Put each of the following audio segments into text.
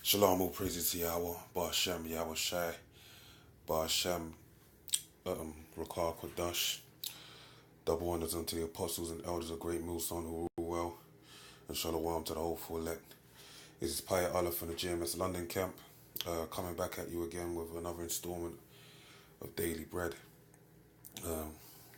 Shalom, all praises to Yahweh, Ba'ashem, Yahweh Shai, Ba'ashem, Rakar Kodash, double honors unto the apostles and elders of GreatMillStone who rule well, and shalom to the hopeful elect. This is Paya Allah from the GMS London camp, coming back at you again with another installment of Daily Bread,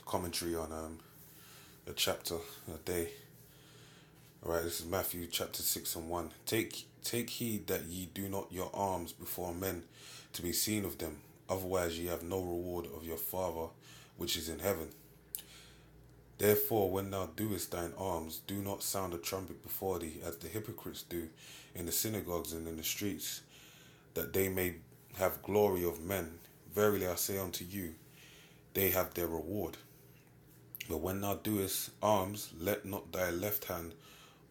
commentary on a chapter a day. Alright, this is Matthew chapter 6 and 1. Take heed that ye do not your alms before men to be seen of them, otherwise ye have no reward of your Father which is in heaven. Therefore, when thou doest thine alms, do not sound a trumpet before thee, as the hypocrites do in the synagogues and in the streets, that they may have glory of men. Verily I say unto you, they have their reward. But when thou doest alms, let not thy left hand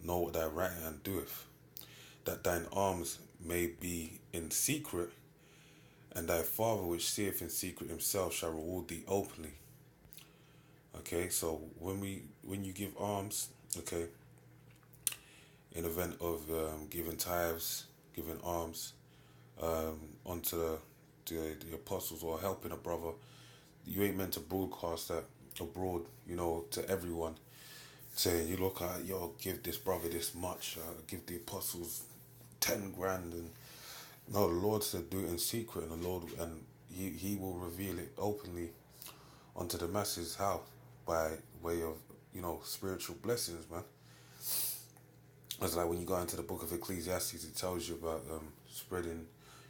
know what thy right hand doeth, that thine alms may be in secret, and thy Father which seeth in secret himself shall reward thee openly. Okay, so when you give alms, okay, in event of giving tithes, giving alms onto the apostles, or helping a brother, you ain't meant to broadcast that abroad, to everyone, saying, you look at, give this brother this much, give the apostles 10 grand, and no, the Lord said do it in secret, and the Lord, and he will reveal it openly unto the masses. How? By way of, spiritual blessings, man. It's like when you go into the book of Ecclesiastes, it tells you about spreading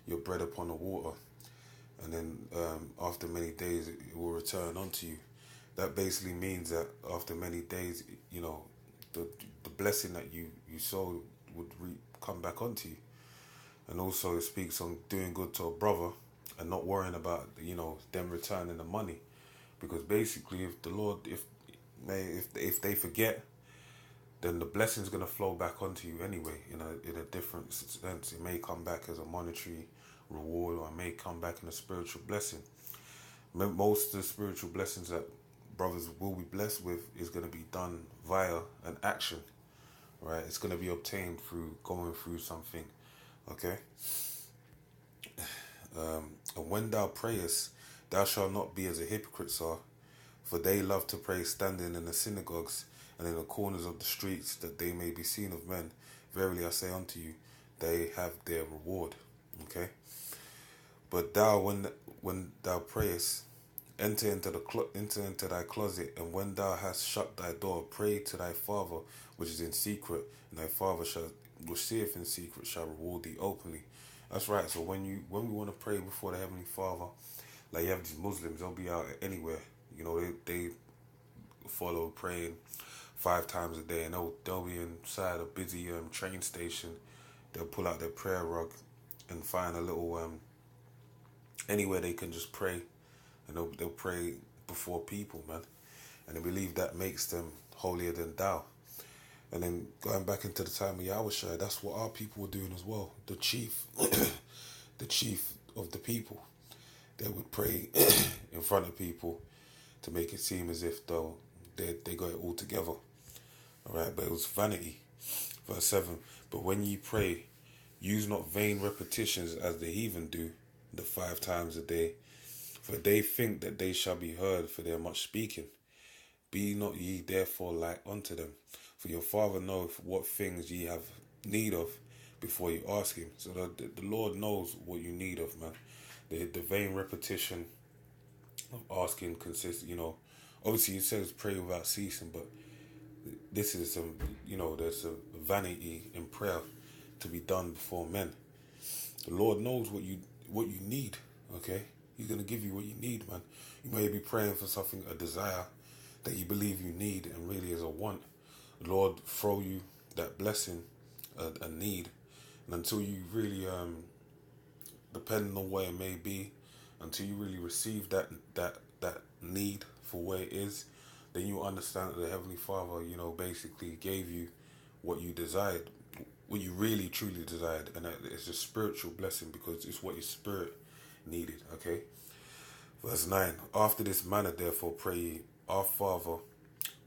your bread upon the water, and then after many days it will return unto you. That basically means that after many days, the blessing that you sowed would come back onto you. And also it speaks on doing good to a brother and not worrying about, them returning the money. Because basically, if the Lord, if they forget, then the blessing's going to flow back onto you anyway, in a different sense. It may come back as a monetary reward, or it may come back in a spiritual blessing. Most of the spiritual blessings that brothers will be blessed with is going to be done via an action, right? It's going to be obtained through going through something, okay? And when thou prayest, thou shalt not be as the hypocrites are, for they love to pray standing in the synagogues and in the corners of the streets, that they may be seen of men. Verily I say unto you, they have their reward, okay? But thou, when thou prayest, enter into thy closet, and when thou hast shut thy door, pray to thy Father which is in secret, and thy Father which seeth in secret shall reward thee openly. That's right. So when we want to pray before the Heavenly Father, like you have these Muslims, they'll be out anywhere. They follow praying 5 times a day, and they'll be inside a busy train station. They'll pull out their prayer rug and find a little anywhere they can just pray. And they'll pray before people, man. And they believe that makes them holier than thou. And then going back into the time of Yahushua, that's what our people were doing as well. The chief, the chief of the people, they would pray in front of people to make it seem as if though they got it all together. All right, but it was vanity. Verse 7, but when ye pray, use not vain repetitions as the heathen do, the 5 times a day, for they think that they shall be heard for their much speaking. Be not ye therefore like unto them, for your Father knoweth what things ye have need of before you ask him. So the Lord knows what you need of, man. The vain repetition of asking consists, obviously it says pray without ceasing, but this is there's a vanity in prayer to be done before men. The Lord knows what you need, okay? He's going to give you what you need, man. You may be praying for something, a desire that you believe you need and really is a want. The Lord throw you that blessing, a need. And until you really, depending on what it may be, until you really receive that need for where it is, then you understand that the Heavenly Father, basically gave you what you desired, what you really truly desired. And that it's a spiritual blessing because it's what your spirit needed, okay? Verse 9, after this manner therefore pray ye, our Father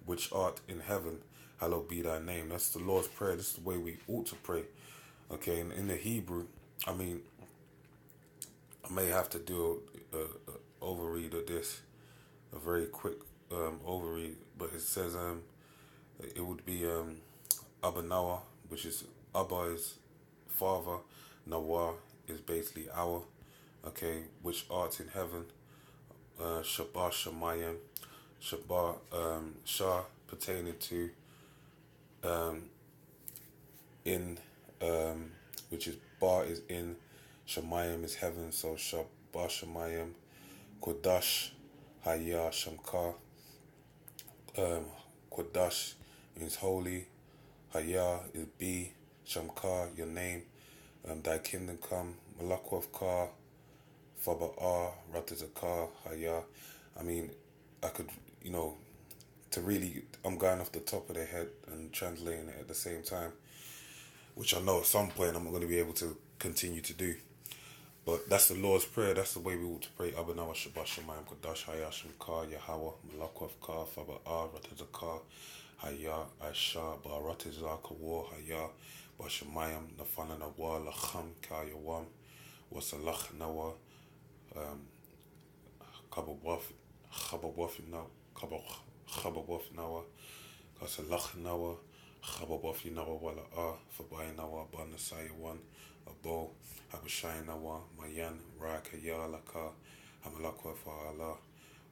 which art in heaven, hallowed be thy name. That's the Lord's Prayer. This is the way we ought to pray, okay? And in the Hebrew, I mean, I may have to do a overread of this, a very quick overread, but it says it would be Abba Nawa, which is Abba is father, Nawa is basically our, okay, which art in heaven, Shabbat Shemayim, Shabbat Shah pertaining to in which is Ba is in, Shemayim is heaven, so Shabbat Shemayim, Kodash Haya Shamka, Kodash means holy, Haya is be, Shamka your name, thy kingdom come, Malakwav Ka, Faba'ah, Ratazakah, Haya. I mean, I could, you know, to really, I'm going off the top of the head and translating it at the same time, which I know at some point I'm going to be able to continue to do. But that's the Lord's Prayer. That's the way we ought to pray. Abanawa Shabbat Shemayim Kodash Haya Shemka Yahweh Malakwav Ka Faba'ah Ratazakah Haya Aisha Baratazaka War Haya Bashemayim Nafana Nawa Lacham Ka Yawam Wasalach Nawa Kabawaf Nawa Kasalach Nawa Chabawaf Nawa Wala Fabay Nawa Banasaya One Abo Habashai Nawa Mayan Rakaya Laka Hamalakwa Fa'ala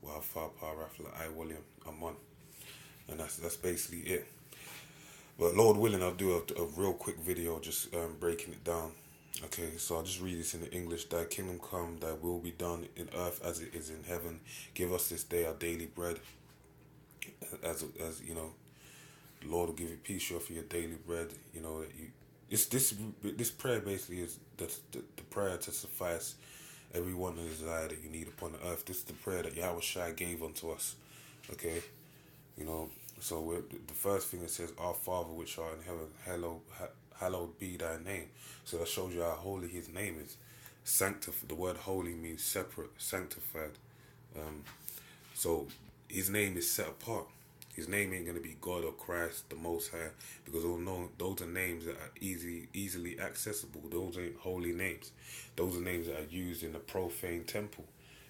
Wafa Parafla I William Amon. And that's basically it. But Lord willing, I'll do a real quick video just breaking it down. Okay, so I'll just read this in the English. Thy kingdom come, thy will be done in earth as it is in heaven. Give us this day our daily bread. As you know, the Lord will give you peace for your daily bread. You know that you. This prayer basically is the prayer to suffice every one desire that you need upon the earth. This is the prayer that Yahweh Shai gave unto us. Okay, you know. So the first thing it says, Our Father which art in heaven, hallowed be thy name. So that shows you how holy his name is. The word holy means separate, sanctified. So his name is set apart. His name ain't going to be God or Christ, the Most High, because those are names that are easily accessible. Those ain't holy names. Those are names that are used in the profane temple,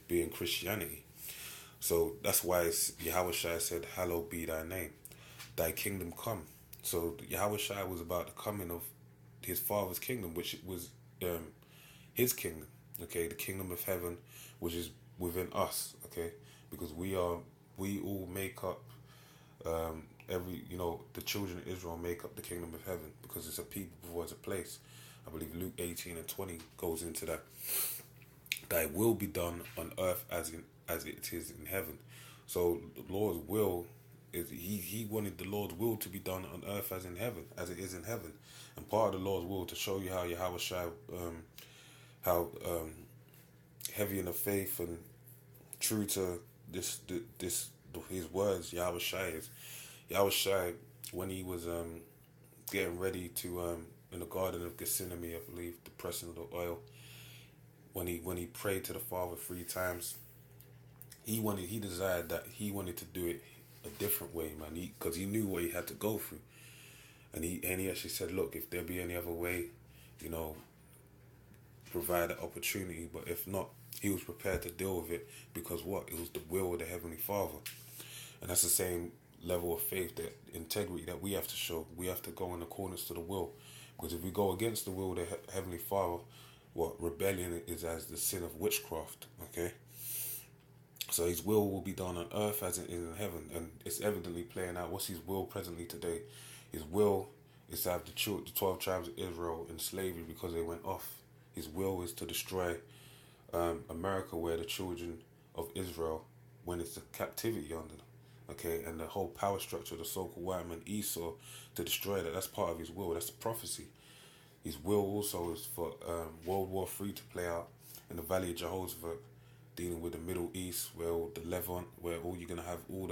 being Christianity. So that's why Yahweh Shai said, hallowed be thy name. Thy kingdom come. So Yahweh Shai was about the coming of his Father's kingdom, which was his kingdom. Okay, the kingdom of heaven, which is within us. Okay, because we all make up the children of Israel make up the kingdom of heaven, because it's a people before it's a place. I believe Luke 18:20 goes into that. Thy will be done on earth as it is in heaven. So the Lord's will is he wanted the Lord's will to be done on earth as in heaven, as it is in heaven. And part of the Lord's will, to show you how Yahweh Shai, heavy in the faith and true to his words, Yahweh Shai is. Yahweh Shai, when he was getting ready to in the Garden of Gethsemane, I believe, the pressing of the oil, when he prayed to the Father 3 times, he wanted to do it a different way, man, because he knew what he had to go through. And he actually said, look, if there be any other way, you know, provide an opportunity. But if not, he was prepared to deal with it, because what? It was the will of the Heavenly Father. And that's the same level of faith, that integrity that we have to show. We have to go in accordance to the will. Because if we go against the will of the Heavenly Father, what? Rebellion is as the sin of witchcraft. Okay? So his will be done on earth as it is in heaven. And it's evidently playing out. What's his will presently today? His will is to have the 12 tribes of Israel in slavery because they went off. His will is to destroy America, where the children of Israel went into captivity under them. Okay, and the whole power structure of the so-called white man Esau, to destroy that. That's part of his will. That's the prophecy. His will also is for World War III to play out in the Valley of Jehoshaphat, dealing with the Middle East, where the Levant, where you're going to have all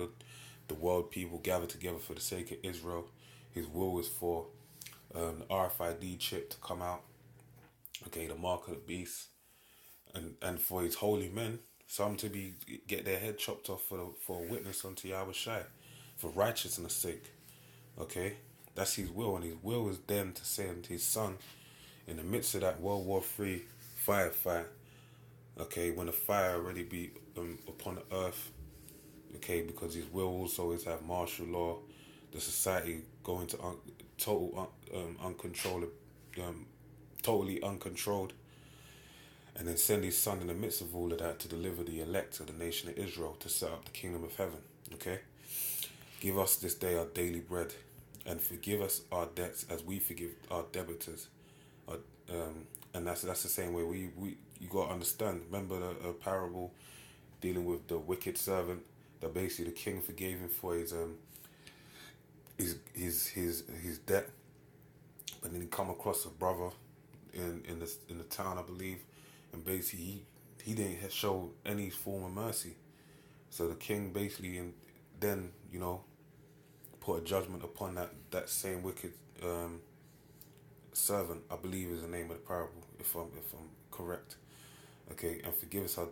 the world people gathered together for the sake of Israel. His will is for the RFID chip to come out. Okay, the mark of the beast. And for his holy men, some to get their head chopped off for a witness unto Yahweh Shai, for righteousness' sake. Okay, that's his will, and his will is then to send his son in the midst of that World War III firefight, okay, when the fire already be upon the earth, okay, because his will also is have martial law, the society going to totally uncontrolled, and then send his son in the midst of all of that to deliver the elect of the nation of Israel to set up the kingdom of heaven. Okay, give us this day our daily bread, and forgive us our debts as we forgive our debtors. And that's the same way you got to understand. Remember the parable dealing with the wicked servant, that basically the king forgave him for his debt, but then he come across a brother in the town, I believe, and basically he didn't show any form of mercy. So the king basically then put a judgment upon that same wicked servant, I believe is the name of the parable, if I'm correct. Okay, and forgive us our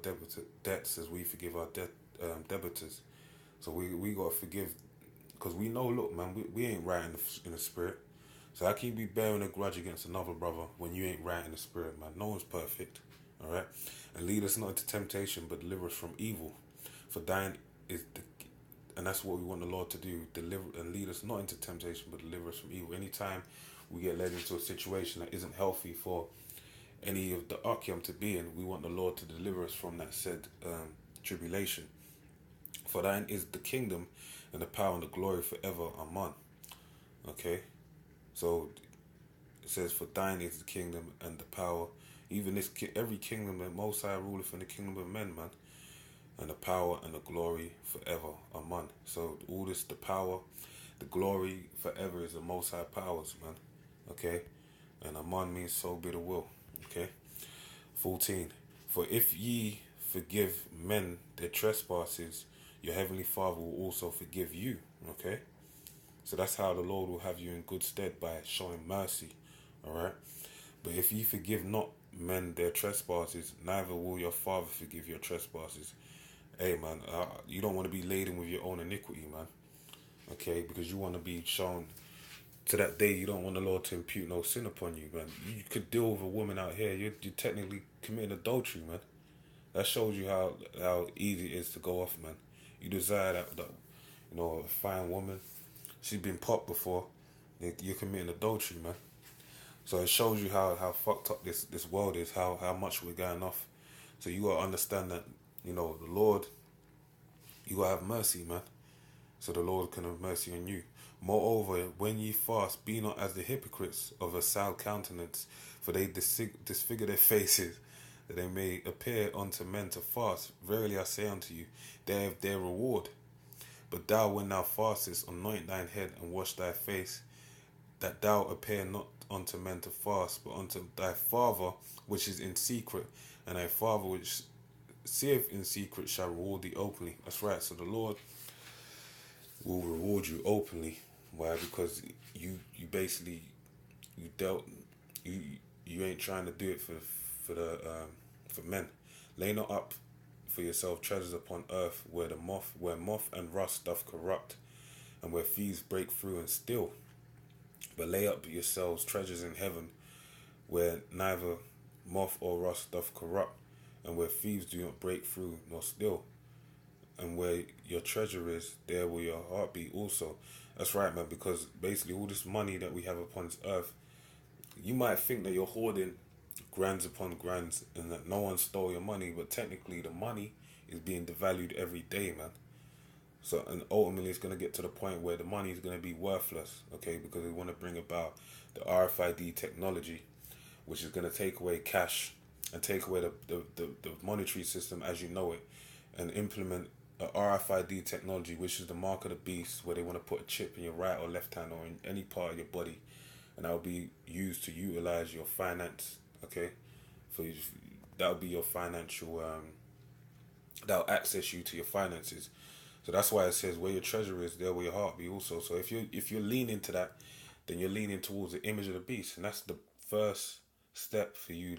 debts as we forgive our debtors. So we got to forgive, because we know, look, man, we ain't right in the spirit. So how can you be bearing a grudge against another brother when you ain't right in the spirit, man? No one's perfect, all right? And lead us not into temptation, but deliver us from evil. For thine is and that's what we want the Lord to do, deliver and lead us not into temptation, but deliver us from evil. Anytime we get led into a situation that isn't healthy for any of the Akyam to be in, we want the Lord to deliver us from that said tribulation. For thine is the kingdom and the power and the glory forever. Amen. Okay, so it says, for thine is the kingdom and the power, even this every kingdom that Most High ruleth in the kingdom of men, man, and the power and the glory forever. Amen. So all this, the power, the glory forever is the Most High powers, man. Okay, and Amen means so be the will. Okay, 14. For if ye forgive men their trespasses, your heavenly Father will also forgive you. Okay, so that's how the Lord will have you in good stead, by showing mercy. All right, but if ye forgive not men their trespasses, neither will your Father forgive your trespasses. Hey, man, you don't want to be laden with your own iniquity, man. Okay, because you want to be shown to that day. You don't want the Lord to impute no sin upon you, man. You could deal with a woman out here, you're technically committing adultery, man. That shows you how easy it is to go off, man. You desire that a fine woman, she's been popped before, you're committing adultery, man. So it shows you how fucked up this world is, how much we're going off. So you got to understand that, the Lord, you got to have mercy, man. So the Lord can have mercy on you. Moreover, when ye fast, be not as the hypocrites of a sour countenance, for they disfigure their faces, that they may appear unto men to fast. Verily I say unto you, they have their reward. But thou, when thou fastest, anoint thine head and wash thy face, that thou appear not unto men to fast, but unto thy Father which is in secret, and thy Father which seeth in secret shall reward thee openly. That's right. So the Lord will reward you openly. Why? Because you basically you ain't trying to do it for men. Lay not up for yourself treasures upon earth, where moth and rust doth corrupt, and where thieves break through and steal. But lay up yourselves treasures in heaven, where neither moth or rust doth corrupt, and where thieves do not break through nor steal. And where your treasure is, there will your heart be also. That's right, man, because basically all this money that we have upon this earth, you might think that you're hoarding grands upon grands and that no one stole your money, but technically the money is being devalued every day, man. So, and ultimately it's going to get to the point where the money is going to be worthless, okay, because we want to bring about the RFID technology, which is going to take away cash and take away the monetary system as you know it, and implement a RFID technology, which is the mark of the beast, where they want to put a chip in your right or left hand or in any part of your body, and that will be used to utilize your finance, okay? That will be your financial, that will access you to your finances. So that's why it says, where your treasure is, there will your heart be also. So if you're leaning to that, then you're leaning towards the image of the beast, and that's the first step for you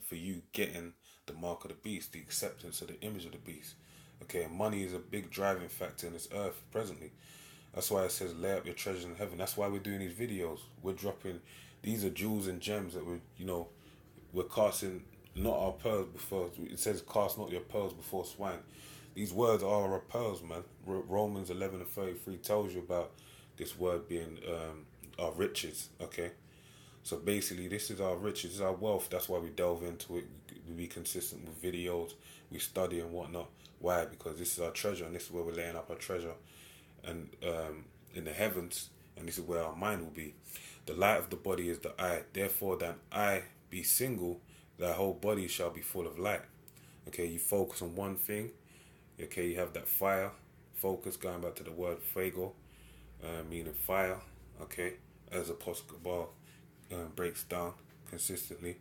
for you getting the mark of the beast, the acceptance of the image of the beast. Okay, money is a big driving factor in this earth presently. That's why it says lay up your treasures in heaven. That's why we're doing these videos. We're dropping These are jewels and gems that we're casting not our pearls before. It says, cast not your pearls before swine. These words are our pearls, man. Romans 11:33 tells you about this word being our riches, okay? So basically, this is our riches, this is our wealth. That's why we delve into it. We be consistent with videos, we study and whatnot. Why? Because this is our treasure, and this is where we're laying up our treasure, and in the heavens, and this is where our mind will be. The light of the body is the eye. Therefore, that eye be single, thy whole body shall be full of light. Okay, you focus on one thing. Okay, you have that fire focus, going back to the word fuego, meaning fire. Okay, as Apostle breaks down consistently.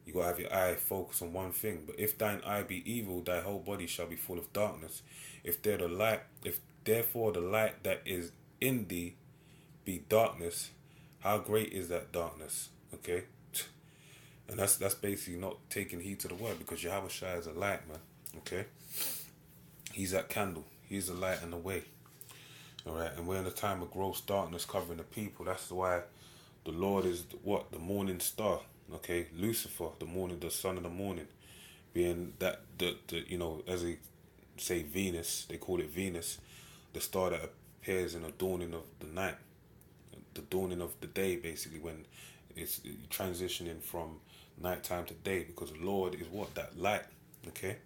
You gotta have your eye focus on one thing. But if thine eye be evil, thy whole body shall be full of darkness. If therefore the light that is in thee be darkness, how great is that darkness? Okay, and that's basically not taking heed to the word, because Yahweh Shai is a light, man. Okay, he's that candle. He's the light and the way. All right, and we're in a time of gross darkness covering the people. That's why the Lord is what? The morning star. Okay, Lucifer, the son of the morning, being that the as they say Venus, they call it Venus, the star that appears in the dawning of the night, the dawning of the day, basically, when it's transitioning from nighttime to day, because the Lord is what? That light. Okay.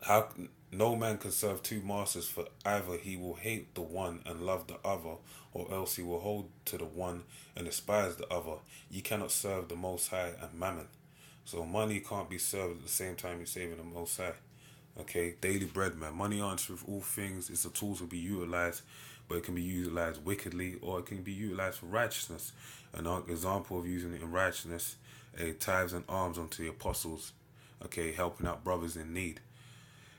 How no man can serve two masters, for either he will hate the one and love the other, or else he will hold to the one and despise the other. You cannot serve the Most High and Mammon. So money can't be served at the same time you're saving the Most High. Okay, daily bread, man. Money answers all things. It's a tool to be utilized, but it can be utilized wickedly, or it can be utilized for righteousness. An example of using it in righteousness, tithes and alms unto the apostles. Okay, helping out brothers in need,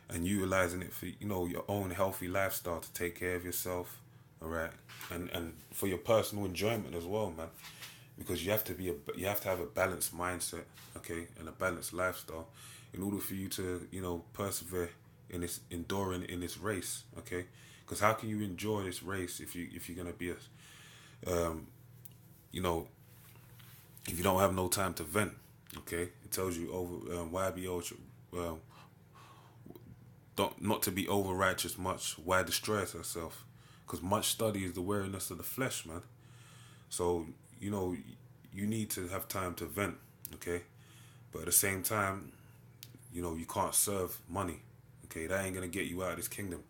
and utilizing it for your own healthy lifestyle, to take care of yourself. All right, and for your personal enjoyment as well, man. Because you have to have a balanced mindset, okay, and a balanced lifestyle, in order for you to persevere in this, enduring in this race, okay. Because how can you enjoy this race if you're gonna be if you don't have no time to vent, okay? It tells you not to be over righteous much. Why destroy yourself? Because much study is the weariness of the flesh, man. So you need to have time to vent, okay? But at the same time, you can't serve money, okay? That ain't gonna get you out of this kingdom.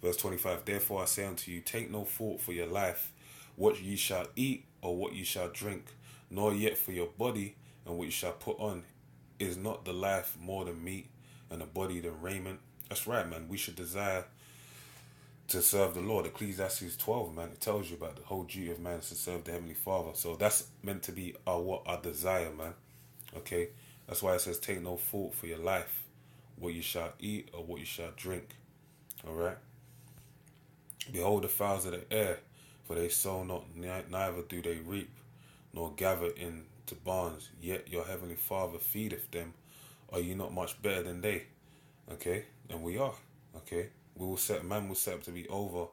Verse 25, therefore I say unto you, take no thought for your life, what ye shall eat or what ye shall drink, nor yet for your body and what you shall put on. Is not the life more than meat, and the body than raiment? That's right, man. We should desire to serve the Lord. Ecclesiastes 12, man, it tells you about the whole duty of man is to serve the Heavenly Father. So that's meant to be our desire, man. Okay? That's why it says, take no thought for your life, what you shall eat or what you shall drink. All right? Behold the fowls of the air, for they sow not, neither do they reap, nor gather into barns, yet your Heavenly Father feedeth them. Are you not much better than they? Okay? And we are. Okay? Man will set up to be over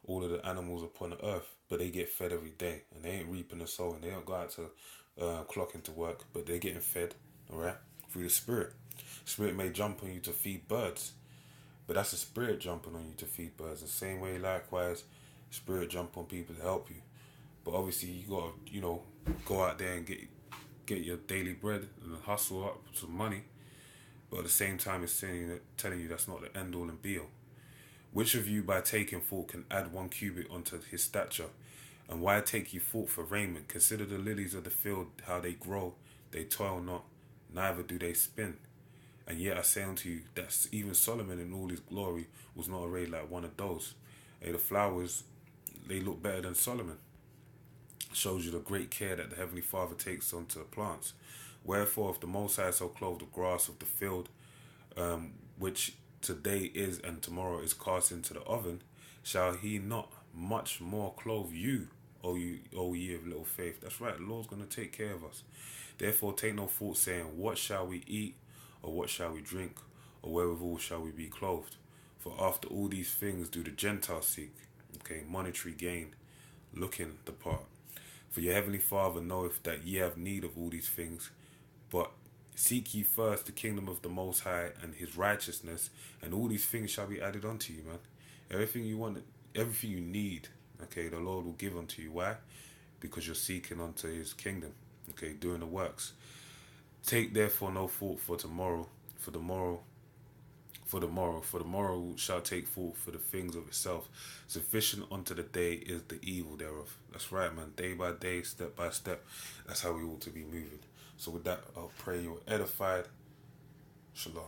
all of the animals upon the earth, but they get fed every day, and they ain't reaping and sowing. They don't go out to clock into work, but they're getting fed, all right, through the Spirit. Spirit may jump on you to feed birds, but that's the Spirit jumping on you to feed birds. The same way, likewise, Spirit jump on people to help you. But obviously, you gotta, go out there and get your daily bread and hustle up some money. But at the same time, it's telling you that's not the end all and be all. Which of you by taking thought can add 1 cubit unto his stature? And why take ye thought for raiment? Consider the lilies of the field, how they grow. They toil not, neither do they spin. And yet I say unto you, that even Solomon in all his glory was not arrayed like one of those. The flowers, they look better than Solomon. Shows you the great care that the Heavenly Father takes unto the plants. Wherefore, if the Most High so clothe the grass of the field, which today is and tomorrow is cast into the oven, shall he not much more clothe you, O ye of little faith? That's right, the Lord's going to take care of us. Therefore take no thought, saying, what shall we eat, or what shall we drink, or wherewithal shall we be clothed? For after all these things do the Gentiles seek, okay, monetary gain, looking the part. For your heavenly Father knoweth that ye have need of all these things, but seek ye first the kingdom of the Most High and his righteousness, and all these things shall be added unto you, man. Everything you want, everything you need, okay, the Lord will give unto you. Why? Because you're seeking unto his kingdom, okay, doing the works. Take therefore no thought for tomorrow, for the morrow shall take thought for the things of itself. Sufficient unto the day is the evil thereof. That's right, man. Day by day, step by step. That's how we ought to be moving. So with that, I'll pray you're edified. Shalom.